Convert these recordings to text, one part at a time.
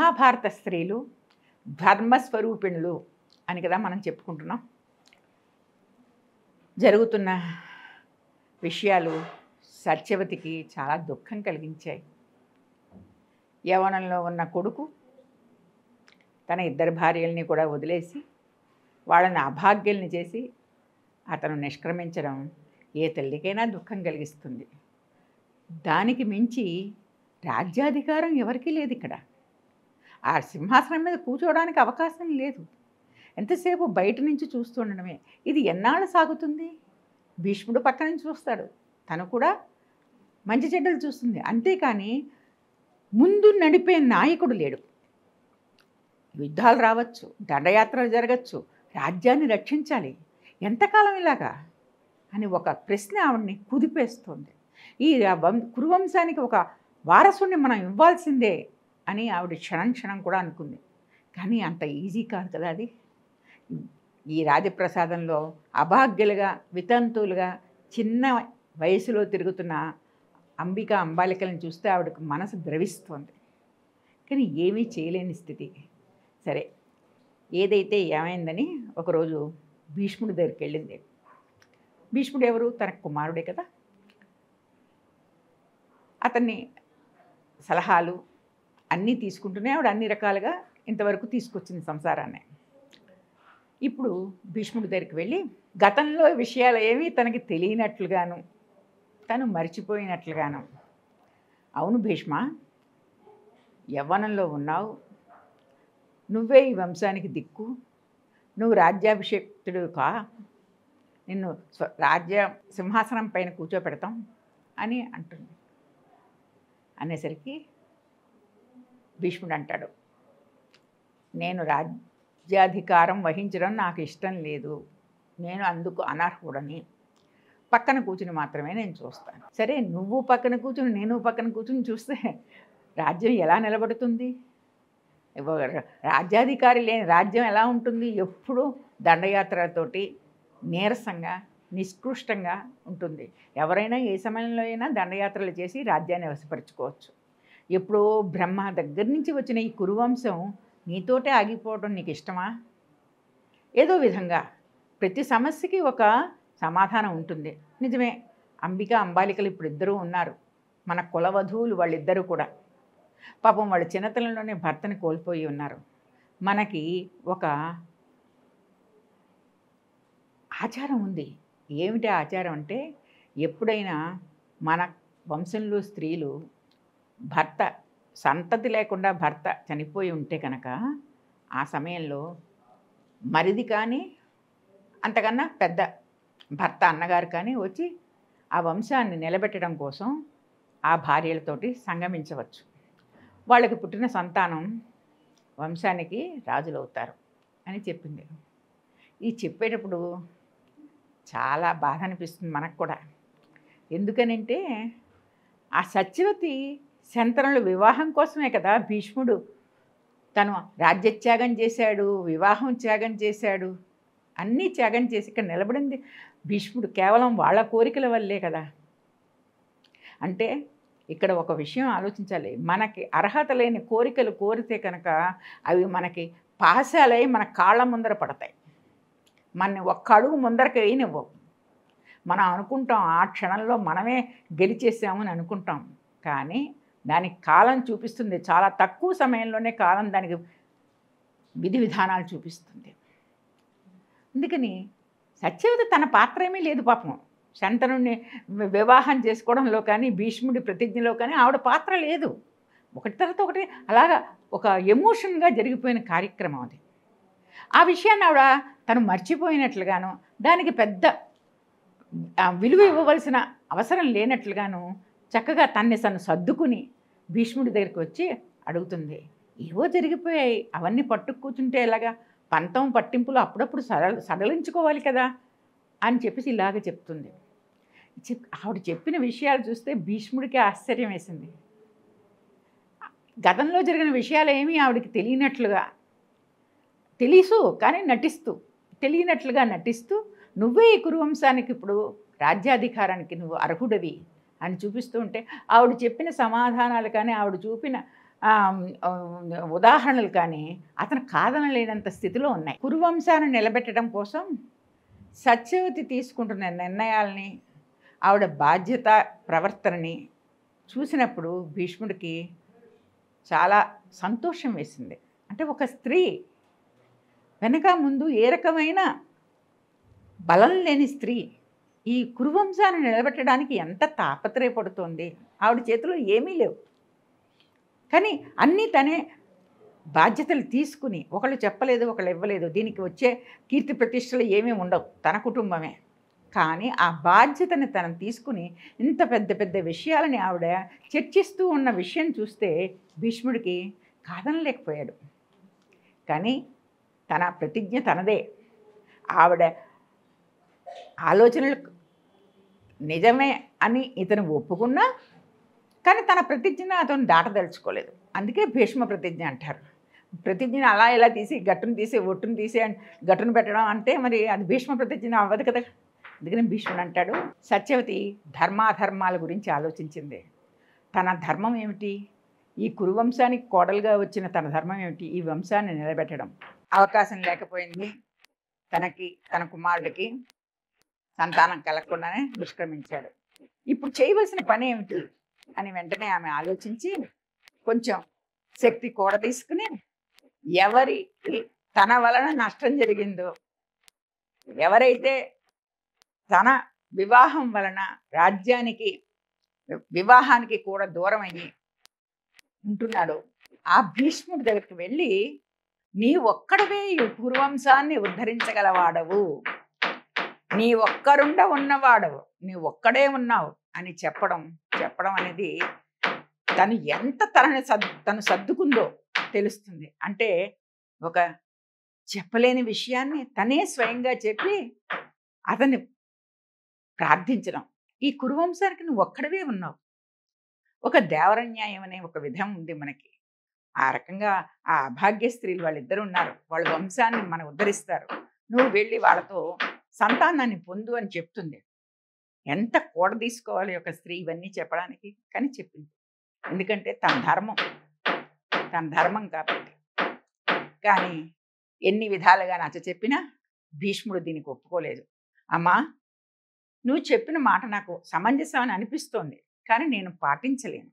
మహాభారత స్త్రీలు ధర్మస్వరూపిణులు అని కదా మనం చెప్పుకుంటున్నాం. జరుగుతున్న విషయాలు సత్యవతికి చాలా దుఃఖం కలిగించాయి. యవ్వనంలో ఉన్న కొడుకు తన ఇద్దరు భార్యల్ని కూడా వదిలేసి వాళ్ళని అభాగ్యుల్ని చేసి అతను నిష్క్రమించడం ఏ తల్లికైనా దుఃఖం కలిగిస్తుంది. దానికి మించి రాజ్యాధికారం ఎవరికీ లేదు. ఇక్కడ ఆ సింహాసనం మీద కూర్చోవడానికి అవకాశం లేదు. ఎంతసేపు బయట నుంచి చూస్తుండడమే. ఇది ఎన్నాళ్ళు సాగుతుంది? భీష్ముడు పక్క నుంచి చూస్తాడు, తను కూడా మంచి చెడ్డలు చూస్తుంది. అంతేకాని ముందు నడిపే నాయకుడు లేడు. యుద్ధాలు రావచ్చు, దండయాత్రలు జరగచ్చు, రాజ్యాన్ని రక్షించాలి, ఎంతకాలం ఇలాగా అని ఒక ప్రశ్న ఆవిడ్ని కుదిపేస్తుంది. ఈ కురువంశానికి ఒక వారసుని మనం ఇవ్వాల్సిందే అని ఆవిడ క్షణం క్షణం కూడా అనుకుంది. కానీ అంత ఈజీ కాదు కదా అది. ఈ రాజప్రసాదంలో అభాగ్యులుగా వితంతువులుగా చిన్న వయసులో తిరుగుతున్న అంబాలికలను చూస్తే ఆవిడకు మనసు ద్రవిస్తుంది. కానీ ఏమీ చేయలేని స్థితి. సరే, ఏదైతే ఏమైందని ఒకరోజు భీష్ముడి దగ్గరికి వెళ్ళింది. భీష్ముడు ఎవరు? తన కుమారుడే కదా. అతన్ని సలహాలు అన్నీ తీసుకుంటూనే ఆవిడ అన్ని రకాలుగా ఇంతవరకు తీసుకొచ్చింది సంసారాన్ని. ఇప్పుడు భీష్ముడి దగ్గరికి వెళ్ళి గతంలో విషయాలు ఏమీ తనకి తెలియనట్లుగాను, తను మర్చిపోయినట్లుగాను, అవును భీష్మ, యవ్వనంలో ఉన్నావు, నువ్వే ఈ వంశానికి దిక్కు, నువ్వు రాజ్యాభిషేక్తుడు కా, నిన్ను రాజ్య సింహాసనం పైన కూర్చోపెడతాం అని అంటుంది. అనేసరికి భీష్ముడు అంటాడు, నేను రాజ్యాధికారం వహించడం నాకు ఇష్టం లేదు, నేను అందుకు అనర్హుడని, పక్కన కూర్చుని మాత్రమే నేను చూస్తాను. సరే, నువ్వు పక్కన కూర్చుని నేను పక్కన కూర్చుని చూస్తే రాజ్యం ఎలా నిలబడుతుంది? రాజ్యాధికారి లేని రాజ్యం ఎలా ఉంటుంది? ఎప్పుడూ దండయాత్రలతోటి నీరసంగా నిష్కృష్టంగా ఉంటుంది. ఎవరైనా ఏ సమయంలో అయినా దండయాత్రలు చేసి రాజ్యాన్ని వశపరుచుకోవచ్చు. ఎప్పుడో బ్రహ్మ దగ్గర నుంచి వచ్చిన ఈ కురువంశం నీతోటే ఆగిపోవడం నీకు ఇష్టమా? ఏదో విధంగా ప్రతి సమస్యకి ఒక సమాధానం ఉంటుంది. నిజమే, అంబాలికలు ఇప్పుడు ఇద్దరూ ఉన్నారు, మన కులవధువులు వాళ్ళిద్దరూ కూడా. పాపం వాళ్ళు చిన్నతనంలోనే భర్తని కోల్పోయి ఉన్నారు. మనకి ఒక ఆచారం ఉంది. ఏమిటి ఆచారం అంటే, ఎప్పుడైనా మన వంశంలో స్త్రీలు భర్త సంతతి లేకుండా భర్త చనిపోయి ఉంటే కనుక ఆ సమయంలో మరిది కానీ అంతకన్నా పెద్ద భర్త అన్నగారు కానీ వచ్చి ఆ వంశాన్ని నిలబెట్టడం కోసం ఆ భార్యలతోటి సంగమించవచ్చు. వాళ్ళకి పుట్టిన సంతానం వంశానికి రాజులవుతారు అని చెప్పింది. ఇది చెప్పేటప్పుడు చాలా బాధ అనిపిస్తుంది మనకు కూడా. ఎందుకనంటే ఆ సత్యవతి శంతనుల వివాహం కోసమే కదా భీష్ముడు తను రాజ్యత్యాగం చేశాడు, వివాహం త్యాగం చేశాడు, అన్నీ త్యాగం చేసి ఇక్కడ నిలబడింది భీష్ముడు కేవలం వాళ్ళ కోరికల వల్లే కదా. అంటే ఇక్కడ ఒక విషయం ఆలోచించాలి. మనకి అర్హత లేని కోరికలు కోరితే కనుక అవి మనకి పాశాలై మన కాళ్ళ ముందర పడతాయి. మనని ఒక్క అడుగు ముందరకు వేయనివ్వవు. మనం అనుకుంటాం ఆ క్షణంలో మనమే గెలిచేసామని అనుకుంటాం. కానీ దానికి కాలం చూపిస్తుంది. చాలా తక్కువ సమయంలోనే కాలం దానికి విధి విధానాలు చూపిస్తుంది. అందుకని సత్యవతి తన పాత్ర ఏమీ లేదు పాపం. శంతనుడిని వివాహం చేసుకోవడంలో కానీ భీష్ముడి ప్రతిజ్ఞలో కానీ ఆవిడ పాత్ర లేదు. ఒకటి తర్వాత ఒకటి అలాగా ఒక ఎమోషన్గా జరిగిపోయిన కార్యక్రమం అది. ఆ విషయాన్ని ఆవిడ తను మర్చిపోయినట్లుగాను, దానికి పెద్ద విలువ ఇవ్వవలసిన అవసరం లేనట్లుగాను చక్కగా తన్ని సర్దుకుని భీష్ముడి దగ్గరికి వచ్చి అడుగుతుంది. ఏవో జరిగిపోయాయి, అవన్నీ పట్టుకు కూర్చుంటే ఎలాగా? పంతం పట్టింపులు అప్పుడప్పుడు సడలించుకోవాలి కదా అని చెప్పేసి ఇలాగ చెప్తుంది. ఆవిడ చెప్పిన విషయాలు చూస్తే భీష్ముడికి ఆశ్చర్యం వేసింది. గతంలో జరిగిన విషయాలు ఏమీ ఆవిడకి తెలియనట్లుగా, తెలుసు కానీ తెలియనట్లుగా నటిస్తూ నువ్వే ఈ కురువంశానికి ఇప్పుడు రాజ్యాధికారానికి నువ్వు అర్హుడవి అని చూపిస్తూ ఉంటే ఆవిడ చెప్పిన సమాధానాలు కానీ ఆవిడ చూపిన ఉదాహరణలు కానీ అతను కాదనలేనంత స్థితిలో ఉన్నాయి. కురువంశాన్ని నిలబెట్టడం కోసం సత్యవతి తీసుకుంటున్న నిర్ణయాల్ని, ఆవిడ బాధ్యత ప్రవర్తనని చూసినప్పుడు భీష్ముడికి చాలా సంతోషం వేసింది. అంటే ఒక స్త్రీ వెనక ముందు ఏ రకమైన బలం లేని స్త్రీ ఈ కురువంశాన్ని నిలబెట్టడానికి ఎంత తాపత్రయపడుతోంది. ఆవిడ చేతిలో ఏమీ లేవు, కానీ అన్నీ తనే బాధ్యతలు తీసుకుని, ఒకళ్ళు చెప్పలేదు ఒకళ్ళు ఇవ్వలేదు, దీనికి వచ్చే కీర్తి ప్రతిష్టలు ఏమీ ఉండవు, తన కుటుంబమే. కానీ ఆ బాధ్యతని తను తీసుకుని ఇంత పెద్ద పెద్ద విషయాలని ఆవిడ చర్చిస్తూ ఉన్న విషయం చూస్తే భీష్ముడికి కాదనలేకపోయాడు. కానీ తన ప్రతిజ్ఞ తనదే. ఆవిడ ఆలోచనలు నిజమే అని ఇతను ఒప్పుకున్నా, కానీ తన ప్రతిజ్ఞను అతను దాటదలుచుకోలేదు. అందుకే భీష్మ ప్రతిజ్ఞ అంటారు. ప్రతిజ్ఞను అలా ఇలా తీసి గట్టును తీసి ఒట్టును తీసి గట్టును పెట్టడం అంటే మరి అది భీష్మ ప్రతిజ్ఞ అవ్వదు కదా. అందుకని భీష్ముడు అంటాడు, సత్యవతి ధర్మాధర్మాల గురించి ఆలోచించింది. తన ధర్మం ఏమిటి? ఈ కురువంశానికి కోడలుగా వచ్చిన తన ధర్మం ఏమిటి? ఈ వంశాన్ని నిలబెట్టడం. అవకాశం లేకపోయింది, తన కుమారుడికి సంతానం కలగకుండానే నిష్క్రమించాడు. ఇప్పుడు చేయవలసిన పని ఏమిటి అని వెంటనే ఆమె ఆలోచించి కొంచెం శక్తి కూడ తీసుకుని, ఎవరికి తన వలన నష్టం జరిగిందో, ఎవరైతే తన వివాహం వలన వివాహానికి కూడా దూరం అయ్యి ఉంటున్నాడు, ఆ భీష్ముడి దగ్గరికి వెళ్ళి, నీ ఒక్కడవే ఈ కురువంశాన్ని ఉద్ధరించగలవాడవు, నీ ఒక్కరుండ ఉన్నవాడవు, నీ ఒక్కడే ఉన్నావు అని చెప్పడం అనేది తను ఎంత తను సర్దుకుందో తెలుస్తుంది. అంటే ఒక చెప్పలేని విషయాన్ని తనే స్వయంగా చెప్పి అతన్ని ప్రార్థించడం. ఈ కురువంశానికి నువ్వు ఒక్కడవే ఉన్నావు. ఒక దేవరన్యాయం అనే ఒక విధం ఉంది మనకి. ఆ రకంగా ఆ అభాగ్య స్త్రీలు వాళ్ళిద్దరు ఉన్నారు, వాళ్ళ వంశాన్ని మనం ఉద్ధరిస్తారు, నువ్వు వెళ్ళి వాళ్ళతో సంతానాన్ని పొందు అని చెప్తుంది. ఎంత కూడ తీసుకోవాలి ఒక స్త్రీ ఇవన్నీ చెప్పడానికి, కానీ చెప్పింది. ఎందుకంటే తన ధర్మం కాబట్టి. కానీ ఎన్ని విధాలుగా నచ్చ చెప్పినా భీష్ముడు దీనికి ఒప్పుకోలేదు. అమ్మా, నువ్వు చెప్పిన మాట నాకు సమంజసం అని అనిపిస్తోంది, కానీ నేను పాటించలేను.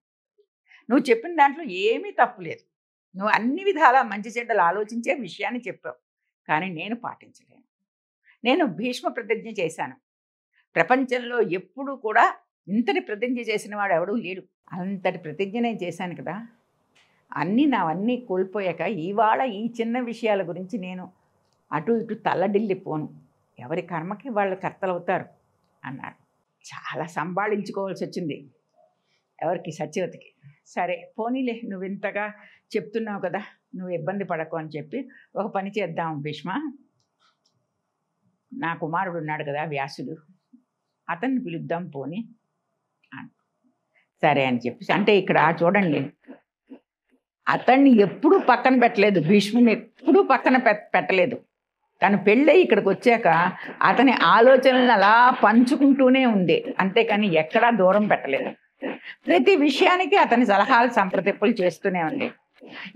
నువ్వు చెప్పిన దాంట్లో ఏమీ తప్పులేదు, నువ్వు అన్ని విధాలా మంచి చెడ్డలు ఆలోచించే విషయాన్ని చెప్పావు, కానీ నేను పాటించలేను. నేను భీష్మ ప్రతిజ్ఞ చేశాను. ప్రపంచంలో ఎప్పుడూ కూడా ఇంతటి ప్రతిజ్ఞ చేసిన వాడు ఎవడూ లేడు. అంతటి ప్రతిజ్ఞ నేను చేశాను కదా, నావన్నీ కోల్పోయాక ఇవాళ ఈ చిన్న విషయాల గురించి నేను అటు ఇటు తల్లడిల్లిపోను. ఎవరి కర్మకి వాళ్ళు కర్తలవుతారు అన్నాడు. చాలా సంభాళించుకోవాల్సి వచ్చింది ఎవరికి? సత్యవతికి. సరే పోనీలే, నువ్వు ఇంతగా చెప్తున్నావు కదా, నువ్వు ఇబ్బంది పడకు అని చెప్పి, ఒక పని చేద్దాం భీష్మ, నా కుమారుడు ఉన్నాడు కదా వ్యాసుడు, అతన్ని పిలుద్దాం పోని అని. సరే అని చెప్పేసి, అంటే ఇక్కడ చూడండి, అతన్ని ఎప్పుడూ పక్కన పెట్టలేదు, భీష్ముని ఎప్పుడూ పక్కన పెట్టలేదు. తను పెళ్ళై ఇక్కడికి వచ్చాక అతని ఆలోచనలను అలా పంచుకుంటూనే ఉంది, అంతేకాని ఎక్కడా దూరం పెట్టలేదు. ప్రతి విషయానికి అతని సలహాలు సంప్రదింపులు చేస్తూనే ఉంది.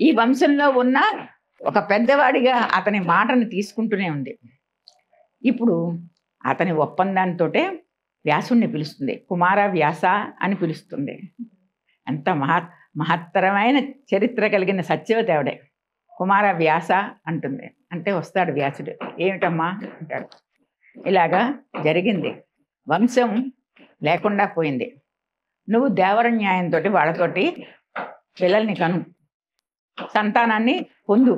ఈ వంశంలో ఉన్న ఒక పెద్దవాడిగా అతని మాటను తీసుకుంటూనే ఉంది. ఇప్పుడు అతని ఒప్పందంతో వ్యాసుణ్ణి పిలుస్తుంది, కుమార వ్యాస అని పిలుస్తుంది. ఎంత మహత్తరమైన చరిత్ర కలిగిన సత్యవతి ఆవిడే. కుమార వ్యాస అంటుంది. అంటే వస్తాడు వ్యాసుడు. ఏమిటమ్మా అంటాడు. ఇలాగా జరిగింది, వంశం లేకుండా పోయింది, నువ్వు దేవరన్యాయంతో వాళ్ళతోటి పిల్లల్ని కను, సంతానాన్ని పొందు,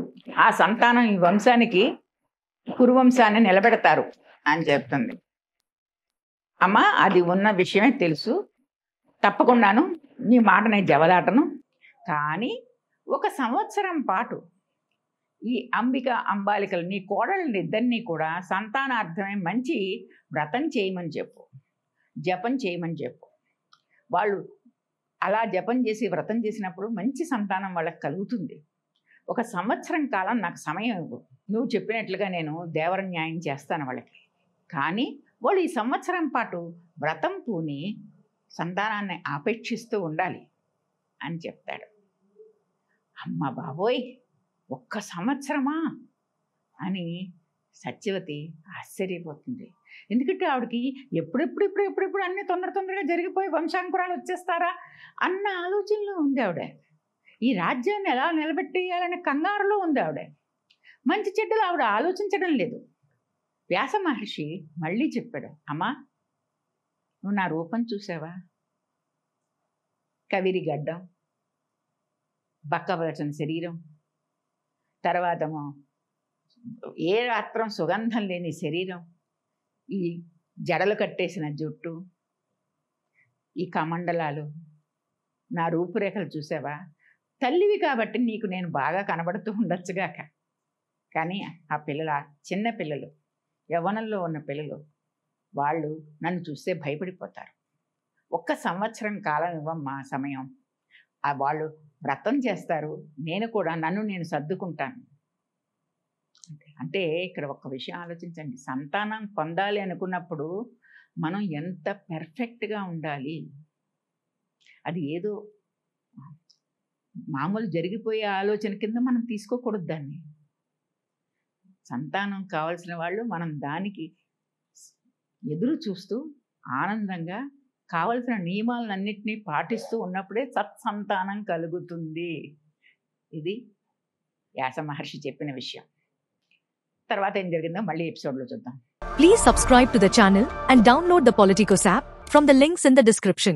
ఆ సంతానం ఈ వంశానికి కురువంశాన్ని నిలబెడతారు అని చెప్తుంది. అమ్మా, అది ఉన్న విషయమే తెలుసు, తప్పకుండాను నీ మాట నేను జవదాటను, కానీ 1 సంవత్సరం పాటు ఈ అంబాలికలు నీ కోడళ్ళని ఇద్దరినీ కూడా సంతానార్థమై మంచి వ్రతం చేయమని చెప్పు, జపం చేయమని చెప్పు. వాళ్ళు అలా జపం చేసి వ్రతం చేసినప్పుడు మంచి సంతానం వాళ్ళకి కలుగుతుంది. 1 సంవత్సరం కాలం నాకు సమయం ఇవ్వు, నువ్వు చెప్పినట్లుగా నేను దేవరన్యాయం చేస్తాను వాళ్ళకి. కానీ వాళ్ళు ఈ సంవత్సరం పాటు వ్రతం పూని సంతానాన్ని ఆపేక్షిస్తూ ఉండాలి అని చెప్తాడు. అమ్మ బాబోయ్! ఒక్క సంవత్సరమా అని సత్యవతి ఆశ్చర్యపోతుంది. ఎందుకంటే ఆవిడకి ఎప్పుడెప్పుడు అన్నీ తొందరగా జరిగిపోయి వంశాంకురాలు వచ్చేస్తారా అన్న ఆలోచనలో ఉంది ఆవిడ. ఈ రాజ్యాన్ని ఎలా నిలబెట్టేయాలనే కంగారులో ఉంది ఆవిడ. మంచి చెడ్డలు ఆవిడ ఆలోచించడం లేదు. వ్యాస మహర్షి మళ్ళీ చెప్పాడు, అమ్మా నువ్వు నా రూపం చూసావా? కవిరి గడ్డం, బక్కబరచని శరీరం, తర్వాతమో ఏ రాత్రం సుగంధం లేని శరీరం, ఈ జడలు కట్టేసిన జుట్టు, ఈ కమండలాలు, నా రూపురేఖలు చూసావా? తల్లివి కాబట్టి నీకు నేను బాగా కనబడుతూ ఉండొచ్చుగాక, కానీ ఆ పిల్లలు, ఆ చిన్న పిల్లలు, యవ్వనంలో ఉన్న పిల్లలు, వాళ్ళు నన్ను చూస్తే భయపడిపోతారు. ఒక్క సంవత్సరం కాలం ఇవ్వమ్మా సమయం. వాళ్ళు వ్రతం చేస్తారు, నేను కూడా నన్ను నేను సర్దుకుంటాను. అంటే ఇక్కడ ఒక విషయం ఆలోచించండి, సంతానం పొందాలి అనుకున్నప్పుడు మనం ఎంత పెర్ఫెక్ట్గా ఉండాలి. అది ఏదో మామూలు జరిగిపోయే ఆలోచన కింద మనం తీసుకోకూడదు దాన్ని. సంతానం కావాల్సిన వాళ్ళు మనం దానికి ఎదురు చూస్తూ ఆనందంగా కావలసిన నియమాలన్నింటినీ పాటిస్తూ ఉన్నప్పుడే సత్సంతానం కలుగుతుంది. ఇది వ్యాస మహర్షి చెప్పిన విషయం. తర్వాత ఏం జరిగిందో మళ్ళీ ఎపిసోడ్లో చూద్దాం. Please subscribe to the channel and download the Politicos app from the links in the description.